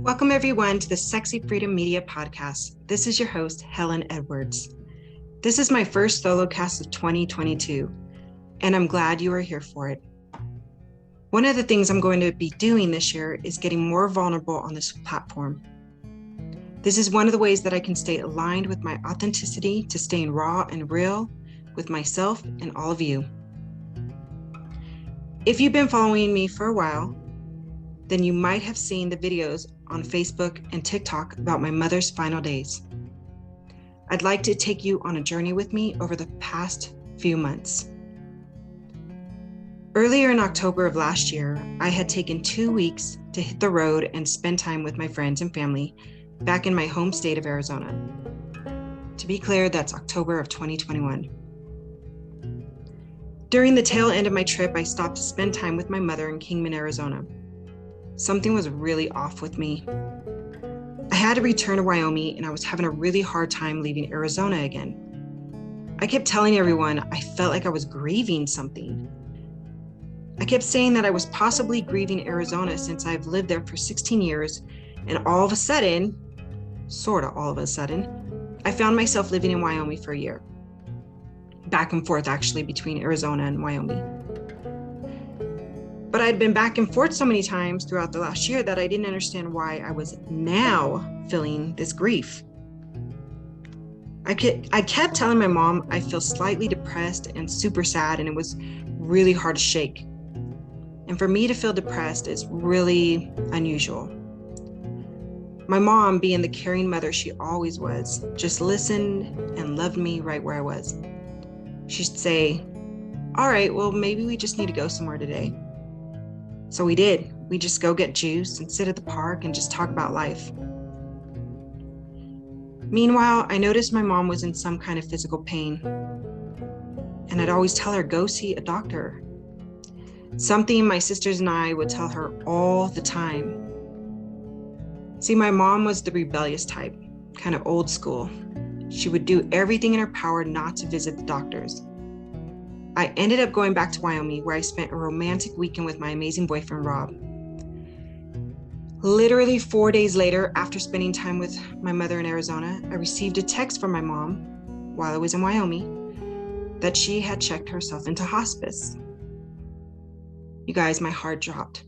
Welcome everyone to the Sexy Freedom Media podcast. This is your host, Helen Edwards. This is my first solo cast of 2022, and I'm glad you are here for it. One of the things I'm going to be doing this year is getting more vulnerable on this platform. This is one of the ways that I can stay aligned with my authenticity to staying raw and real with myself and all of you. If you've been following me for a while, then you might have seen the videos on Facebook and TikTok about my mother's final days. I'd like to take you on a journey with me over the past few months. Earlier in October of last year, I had taken 2 weeks to hit the road and spend time with my friends and family back in my home state of Arizona. To be clear, that's October of 2021. During the tail end of my trip, I stopped to spend time with my mother in Kingman, Arizona. Something was really off with me. I had to return to Wyoming and I was having a really hard time leaving Arizona again. I kept telling everyone I felt like I was grieving something. I kept saying that I was possibly grieving Arizona since I've lived there for 16 years, and all of a sudden, I found myself living in Wyoming for a year. Back and forth actually between Arizona and Wyoming. But I'd been back and forth so many times throughout the last year that I didn't understand why I was now feeling this grief. I kept telling my mom I feel slightly depressed and super sad, and it was really hard to shake. And for me to feel depressed is really unusual. My mom, being the caring mother she always was, just listened and loved me right where I was. She'd say, "All right, well, maybe we just need to go somewhere today." So we did. We just go get juice and sit at the park and just talk about life. Meanwhile, I noticed my mom was in some kind of physical pain. And I'd always tell her, go see a doctor. Something my sisters and I would tell her all the time. See, my mom was the rebellious type, kind of old school. She would do everything in her power not to visit the doctors. I ended up going back to Wyoming, where I spent a romantic weekend with my amazing boyfriend, Rob. Literally 4 days later, after spending time with my mother in Arizona, I received a text from my mom, while I was in Wyoming, that she had checked herself into hospice. You guys, my heart dropped.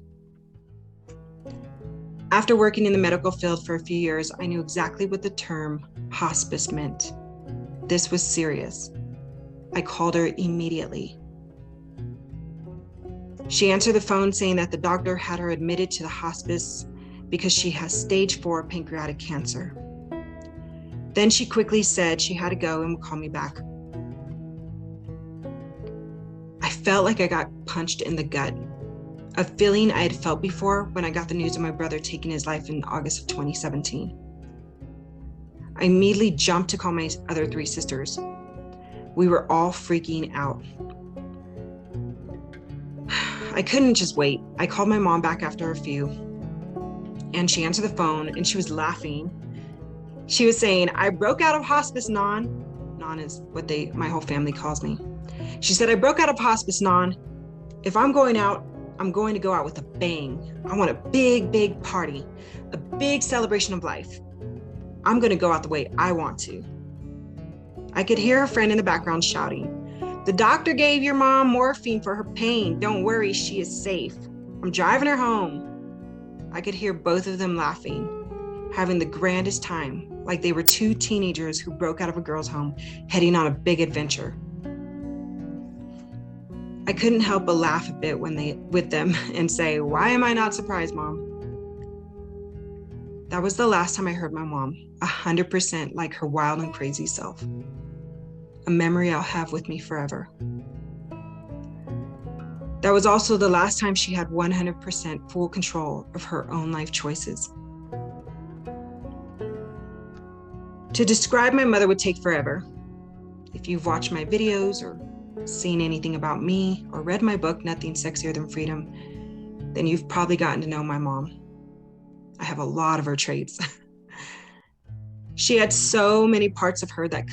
After working in the medical field for a few years, I knew exactly what the term hospice meant. This was serious. I called her immediately. She answered the phone saying that the doctor had her admitted to the hospice because she has stage 4 pancreatic cancer. Then she quickly said she had to go and would call me back. I felt like I got punched in the gut, a feeling I had felt before when I got the news of my brother taking his life in August of 2017. I immediately jumped to call my other 3 sisters. We were all freaking out. I couldn't just wait. I called my mom back after a few, and she answered the phone and she was laughing. She was saying, "I broke out of hospice, Non." Non is what my whole family calls me. She said, "I broke out of hospice, Non. If I'm going out, I'm going to go out with a bang. I want a big, big party, a big celebration of life. I'm going to go out the way I want to." I could hear her friend in the background shouting, "The doctor gave your mom morphine for her pain. Don't worry, she is safe. I'm driving her home." I could hear both of them laughing, having the grandest time, like they were 2 teenagers who broke out of a girl's home, heading on a big adventure. I couldn't help but laugh a bit with them and say, "Why am I not surprised, Mom?" That was the last time I heard my mom, 100% like her wild and crazy self. A memory I'll have with me forever. That was also the last time she had 100% full control of her own life choices. To describe my mother would take forever. If you've watched my videos or seen anything about me or read my book, Nothing Sexier Than Freedom, then you've probably gotten to know my mom. I have a lot of her traits. She had so many parts of her that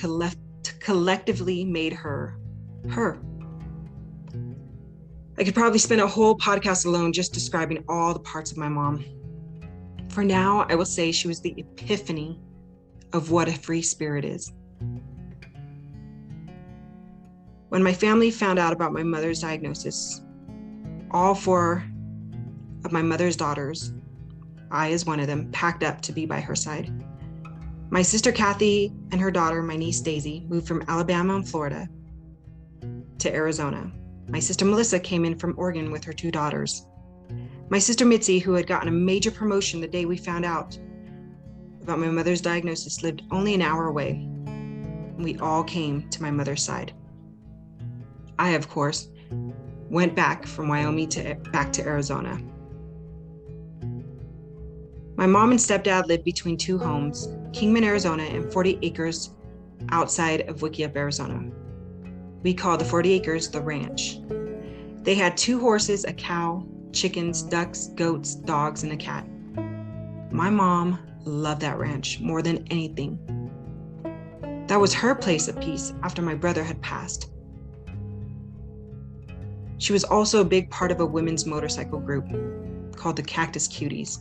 collectively made her, her. I could probably spend a whole podcast alone just describing all the parts of my mom. For now, I will say she was the epiphany of what a free spirit is. When my family found out about my mother's diagnosis, all 4 of my mother's daughters, I as one of them, packed up to be by her side. My sister Kathy and her daughter, my niece Daisy, moved from Alabama and Florida to Arizona. My sister Melissa came in from Oregon with her 2 daughters. My sister Mitzi, who had gotten a major promotion the day we found out about my mother's diagnosis, lived only an hour away. We all came to my mother's side. I, of course, went back from Wyoming back to Arizona. My mom and stepdad lived between 2 homes, Kingman, Arizona, and 40 acres outside of Wickiup, Arizona. We called the 40 acres the ranch. They had 2 horses, a cow, chickens, ducks, goats, dogs, and a cat. My mom loved that ranch more than anything. That was her place of peace after my brother had passed. She was also a big part of a women's motorcycle group called the Cactus Cuties.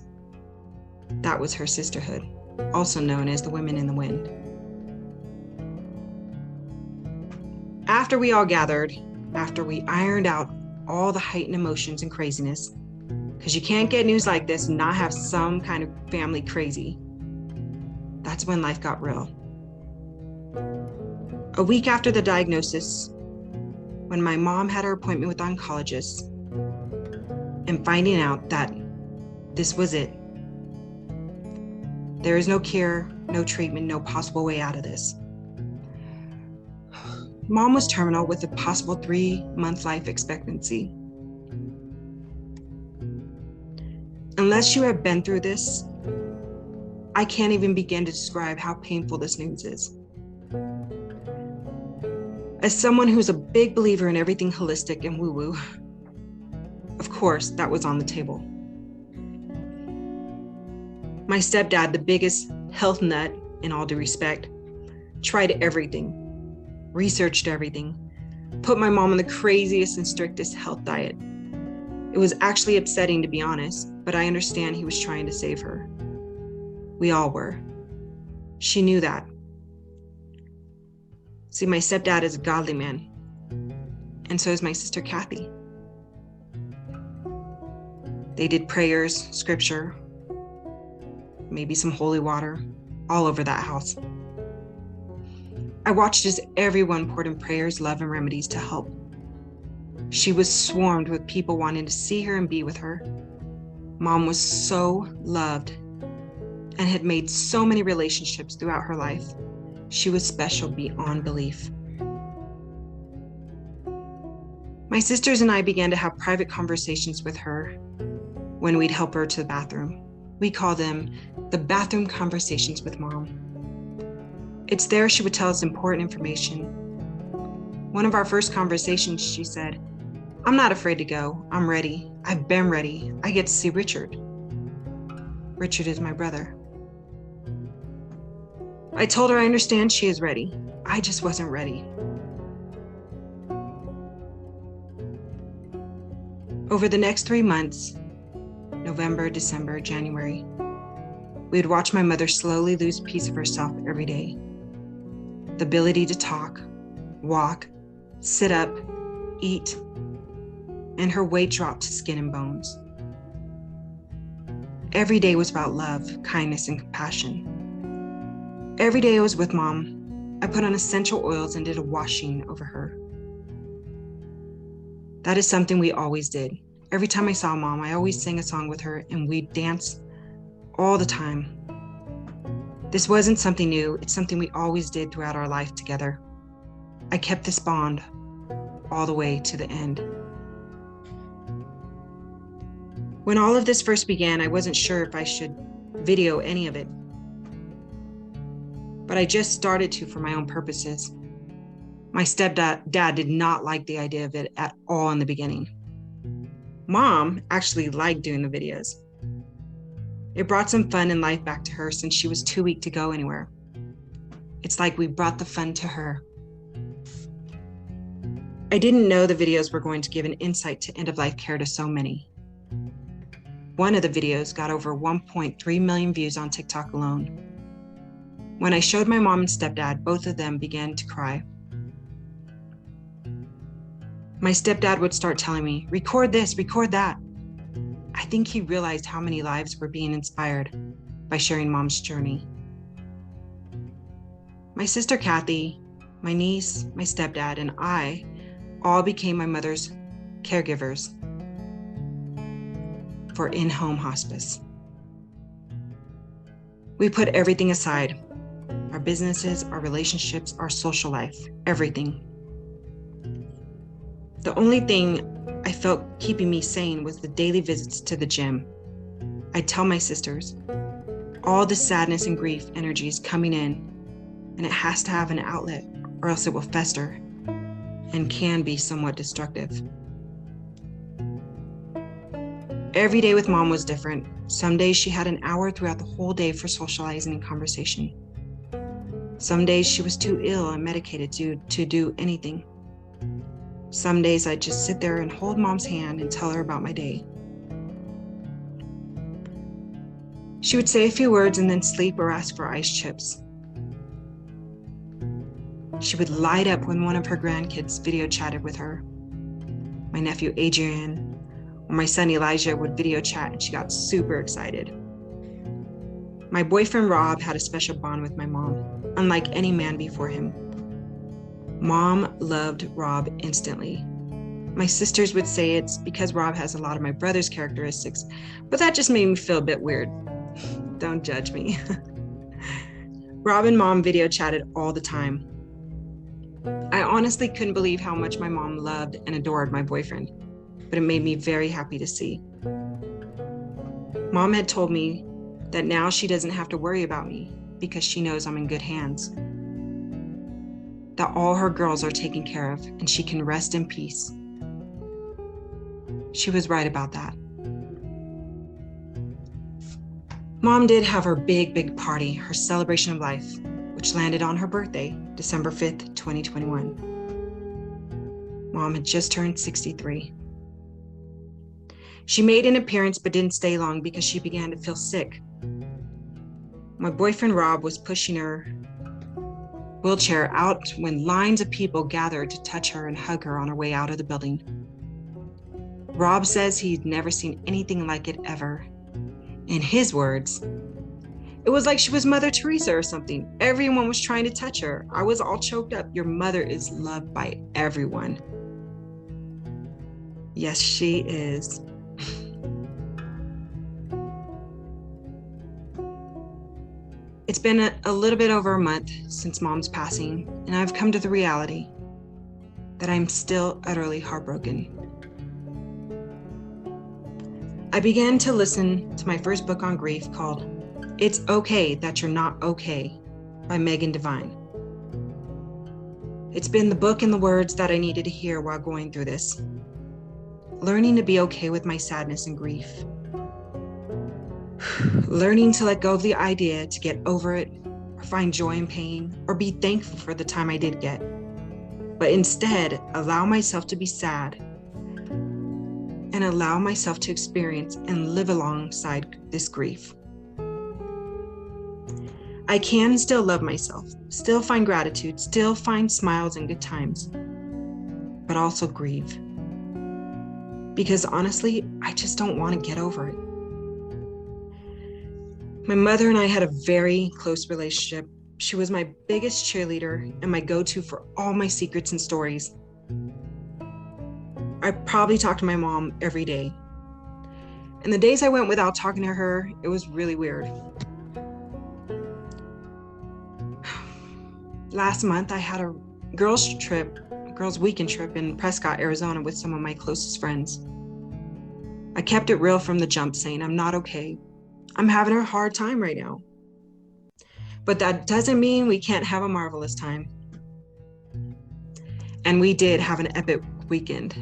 That was her sisterhood, also known as the Women in the Wind. After we all gathered, after we ironed out all the heightened emotions and craziness, because you can't get news like this and not have some kind of family crazy, that's when life got real. A week after the diagnosis, when my mom had her appointment with the oncologist and finding out that this was it. There is no cure, no treatment, no possible way out of this. Mom was terminal with a possible 3-month life expectancy. Unless you have been through this, I can't even begin to describe how painful this news is. As someone who's a big believer in everything holistic and woo-woo, of course, that was on the table. My stepdad, the biggest health nut, in all due respect, tried everything, researched everything, put my mom on the craziest and strictest health diet. It was actually upsetting, to be honest, but I understand he was trying to save her. We all were. She knew that. See, my stepdad is a godly man, and so is my sister Kathy. They did prayers, scripture, maybe some holy water, all over that house. I watched as everyone poured in prayers, love, and remedies to help. She was swarmed with people wanting to see her and be with her. Mom was so loved and had made so many relationships throughout her life. She was special beyond belief. My sisters and I began to have private conversations with her when we'd help her to the bathroom. We call them the bathroom conversations with Mom. It's there she would tell us important information. One of our first conversations, she said, "I'm not afraid to go. I'm ready. I've been ready. I get to see Richard." Richard is my brother. I told her I understand she is ready. I just wasn't ready. Over the next 3 months, November, December, January, we would watch my mother slowly lose a piece of herself every day. The ability to talk, walk, sit up, eat, and her weight dropped to skin and bones. Every day was about love, kindness, and compassion. Every day I was with Mom, I put on essential oils and did a washing over her. That is something we always did. Every time I saw Mom, I always sang a song with her and we'd dance all the time. This wasn't something new, it's something we always did throughout our life together. I kept this bond all the way to the end. When all of this first began, I wasn't sure if I should video any of it, but I just started to for my own purposes. My stepdad did not like the idea of it at all in the beginning. Mom actually liked doing the videos. It brought some fun and life back to her since she was too weak to go anywhere. It's like we brought the fun to her. I didn't know the videos were going to give an insight to end-of-life care to so many. One of the videos got over 1.3 million views on TikTok alone. When I showed my mom and stepdad, both of them began to cry. My stepdad would start telling me, record this, record that. I think he realized how many lives were being inspired by sharing mom's journey. My sister Kathy, my niece, my stepdad, and I all became my mother's caregivers for in-home hospice. We put everything aside, our businesses, our relationships, our social life, everything. The only thing I felt keeping me sane was the daily visits to the gym. I'd tell my sisters, all the sadness and grief energy is coming in, and it has to have an outlet or else it will fester and can be somewhat destructive. Every day with mom was different. Some days she had an hour throughout the whole day for socializing and conversation. Some days she was too ill and medicated to do anything. Some days I'd just sit there and hold mom's hand and tell her about my day. She would say a few words and then sleep or ask for ice chips. She would light up when one of her grandkids video chatted with her. My nephew Adrian or my son Elijah would video chat and she got super excited. My boyfriend Rob had a special bond with my mom, unlike any man before him. Mom loved Rob instantly. My sisters would say it's because Rob has a lot of my brother's characteristics, but that just made me feel a bit weird. Don't judge me. Rob and mom video chatted all the time. I honestly couldn't believe how much my mom loved and adored my boyfriend, but it made me very happy to see. Mom had told me that now she doesn't have to worry about me because she knows I'm in good hands. That all her girls are taken care of and she can rest in peace. She was right about that. Mom did have her big party, her celebration of life, which landed on her birthday, December 5th, 2021. Mom had just turned 63. She made an appearance but didn't stay long because she began to feel sick. My boyfriend Rob was pushing her wheelchair out when lines of people gathered to touch her and hug her on her way out of the building. Rob says he'd never seen anything like it ever. In his words, it was like she was Mother Teresa or something. Everyone was trying to touch her. I was all choked up. Your mother is loved by everyone. Yes, she is. It's been a little bit over a month since mom's passing, and I've come to the reality that I'm still utterly heartbroken. I began to listen to my first book on grief called It's Okay That You're Not Okay by Megan Devine. It's been the book and the words that I needed to hear while going through this. Learning to be okay with my sadness and grief. Learning to let go of the idea to get over it or find joy in pain or be thankful for the time I did get, but instead allow myself to be sad and allow myself to experience and live alongside this grief. I can still love myself, still find gratitude, still find smiles and good times, but also grieve. Because honestly, I just don't want to get over it. My mother and I had a very close relationship. She was my biggest cheerleader and my go-to for all my secrets and stories. I probably talked to my mom every day. And the days I went without talking to her, it was really weird. Last month, I had a girls' weekend trip in Prescott, Arizona with some of my closest friends. I kept it real from the jump, saying, I'm not okay. I'm having a hard time right now. But that doesn't mean we can't have a marvelous time. And we did have an epic weekend.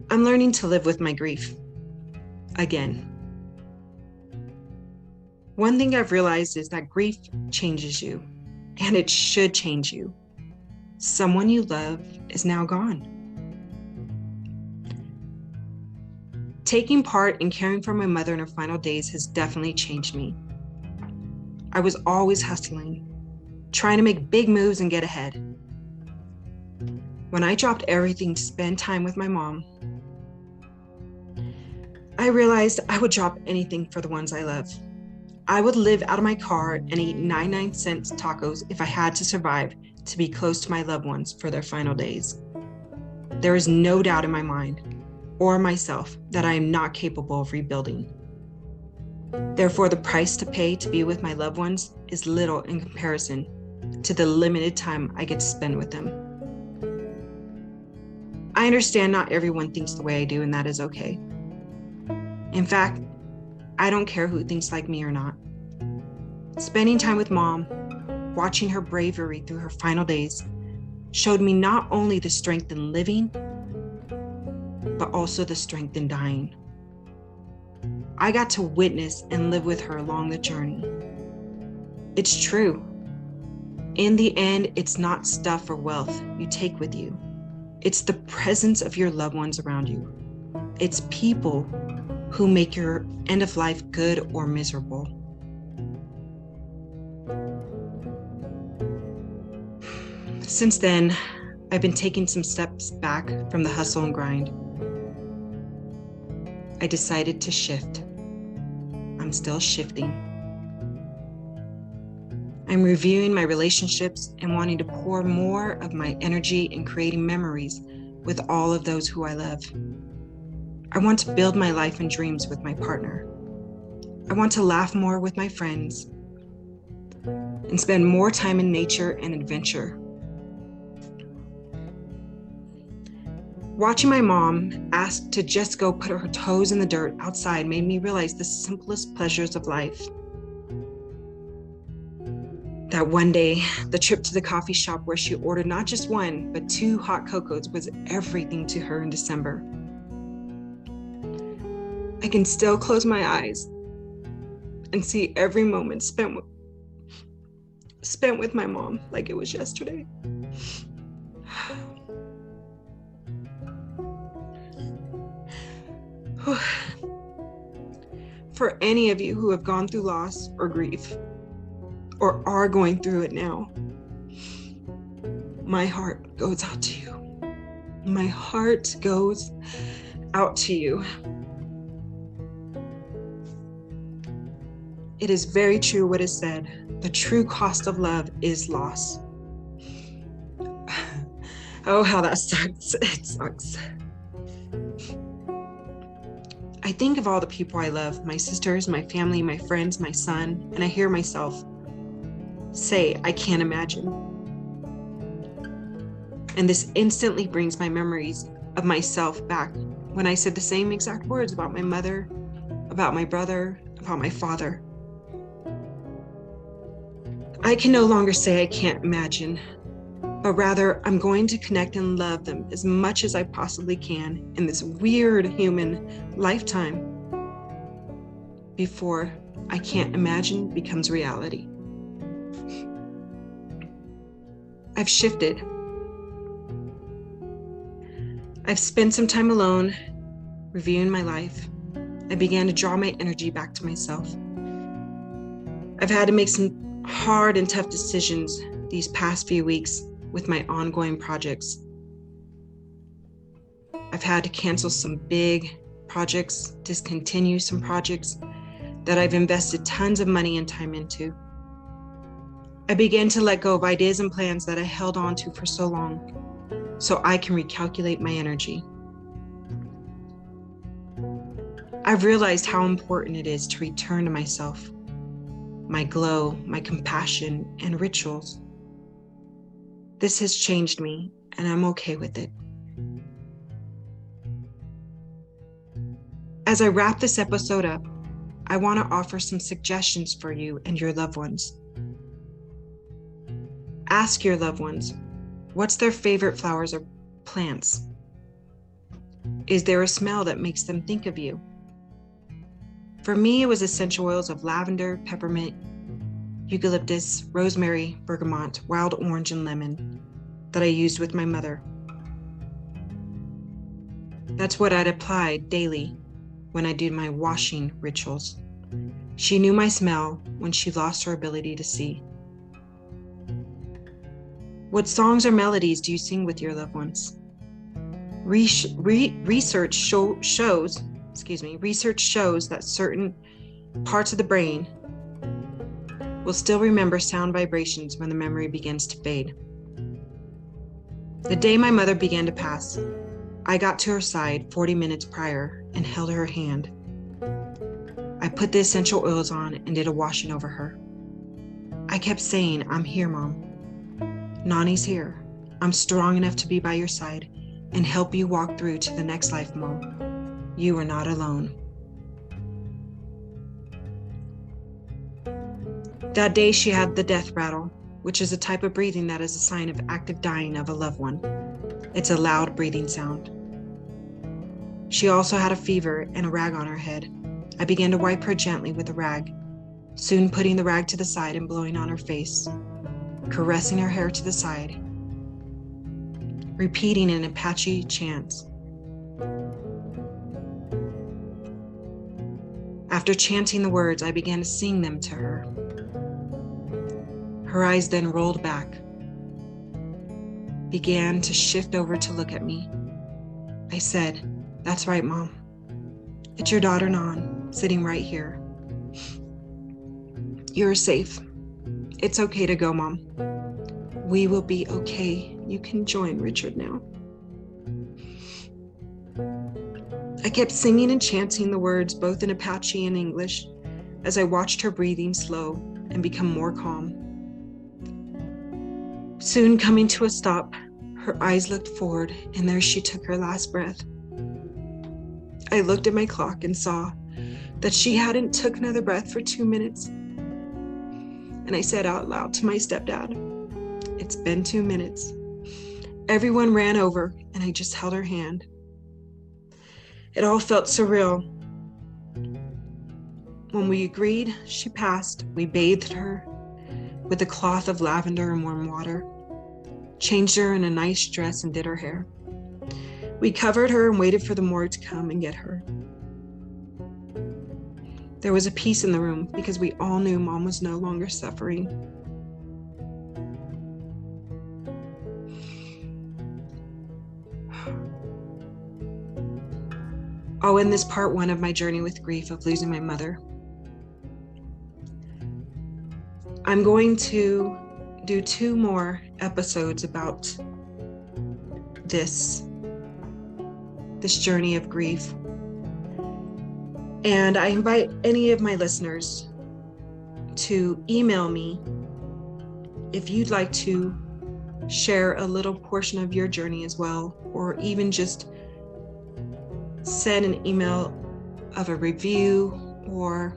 I'm learning to live with my grief again. One thing I've realized is that grief changes you, and it should change you. Someone you love is now gone. Taking part in caring for my mother in her final days has definitely changed me. I was always hustling, trying to make big moves and get ahead. When I dropped everything to spend time with my mom, I realized I would drop anything for the ones I love. I would live out of my car and eat 99-cent tacos if I had to survive to be close to my loved ones for their final days. There is no doubt in my mind or myself that I am not capable of rebuilding. Therefore, the price to pay to be with my loved ones is little in comparison to the limited time I get to spend with them. I understand not everyone thinks the way I do, and that is okay. In fact, I don't care who thinks like me or not. Spending time with Mom, watching her bravery through her final days, showed me not only the strength in living, but also the strength in dying. I got to witness and live with her along the journey. It's true. In the end, it's not stuff or wealth you take with you. It's the presence of your loved ones around you. It's people who make your end of life good or miserable. Since then, I've been taking some steps back from the hustle and grind. I decided to shift. I'm still shifting. I'm reviewing my relationships and wanting to pour more of my energy in creating memories with all of those who I love. I want to build my life and dreams with my partner. I want to laugh more with my friends and spend more time in nature and adventure. Watching my mom ask to just go put her toes in the dirt outside made me realize the simplest pleasures of life. That one day, the trip to the coffee shop where she ordered not just one, but 2 hot cocos was everything to her in December. I can still close my eyes and see every moment spent with my mom like it was yesterday. For any of you who have gone through loss or grief, or are going through it now, my heart goes out to you. My heart goes out to you. It is very true what is said. The true cost of love is loss. Oh, how that sucks. It sucks. I think of all the people I love, my sisters, my family, my friends, my son, and I hear myself say, I can't imagine. And this instantly brings my memories of myself back when I said the same exact words about my mother, about my brother, about my father. I can no longer say I can't imagine, but rather I'm going to connect and love them as much as I possibly can in this weird human lifetime before I can't imagine becomes reality. I've shifted. I've spent some time alone, reviewing my life. I began to draw my energy back to myself. I've had to make some hard and tough decisions these past few weeks with my ongoing projects. I've had to cancel some big projects, discontinue some projects that I've invested tons of money and time into. I began to let go of ideas and plans that I held on to for so long, so I can recalculate my energy. I've realized how important it is to return to myself, my glow, my compassion, and rituals. This has changed me, and I'm okay with it. As I wrap this episode up, I want to offer some suggestions for you and your loved ones. Ask your loved ones, what's their favorite flowers or plants? Is there a smell that makes them think of you? For me, it was essential oils of lavender, peppermint, eucalyptus, rosemary, bergamot, wild orange, and lemon that I used with my mother. That's what I'd applied daily when I did my washing rituals. She knew my smell when she lost her ability to see. What songs or melodies do you sing with your loved ones? Research shows that certain parts of the brain will still remember sound vibrations when the memory begins to fade. The day my mother began to pass, I got to her side 40 minutes prior and held her hand. I put the essential oils on and did a washing over her. I kept saying, "I'm here, Mom. Nani's here. I'm strong enough to be by your side and help you walk through to the next life, Mom. You are not alone." That day she had the death rattle, which is a type of breathing that is a sign of active dying of a loved one. It's a loud breathing sound. She also had a fever and a rag on her head. I began to wipe her gently with a rag, soon putting the rag to the side and blowing on her face, caressing her hair to the side, repeating an Apache chant. After chanting the words, I began to sing them to her. Her eyes then rolled back, began to shift over to look at me. I said, "That's right, Mom. It's your daughter, Nan, sitting right here. You're safe. It's okay to go, Mom. We will be okay. You can join Richard now." I kept singing and chanting the words both in Apache and English as I watched her breathing slow and become more calm. Soon coming to a stop, her eyes looked forward and there she took her last breath. I looked at my clock and saw that she hadn't took another breath for 2 minutes. And I said out loud to my stepdad, "It's been 2 minutes." Everyone ran over and I just held her hand. It all felt surreal. When we agreed she passed, we bathed her with a cloth of lavender and warm water, changed her in a nice dress and did her hair. We covered her and waited for the morgue to come and get her. There was a peace in the room because we all knew Mom was no longer suffering. I'll end this part 1 of my journey with grief of losing my mother. I'm going to do 2 more episodes about this journey of grief. And I invite any of my listeners to email me if you'd like to share a little portion of your journey as well, or even just send an email of a review, or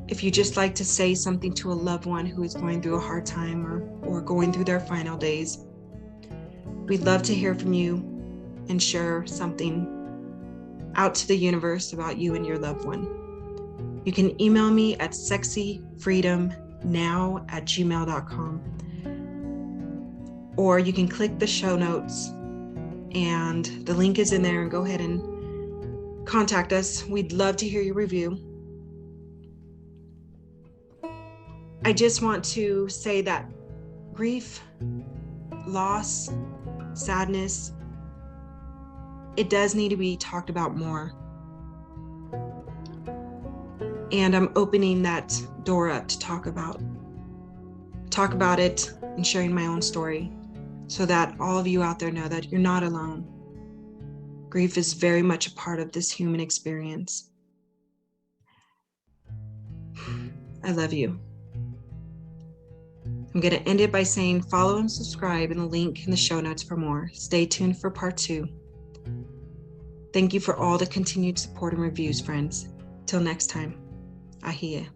if you just like to say something to a loved one who is going through a hard time or going through their final days. We'd love to hear from you and share something out to the universe about you and your loved one. You can email me at SexyFreedomNow@gmail.com, or you can click the show notes and the link is in there, and go ahead and contact us. We'd love to hear your review. I just want to say that grief, loss, sadness, it does need to be talked about more. And I'm opening that door up to talk about it and sharing my own story so that all of you out there know that you're not alone. Grief is very much a part of this human experience. I love you. I'm going to end it by saying follow and subscribe, and the link in the show notes for more. Stay tuned for part 2. Thank you for all the continued support and reviews, friends. Till next time, Ahia.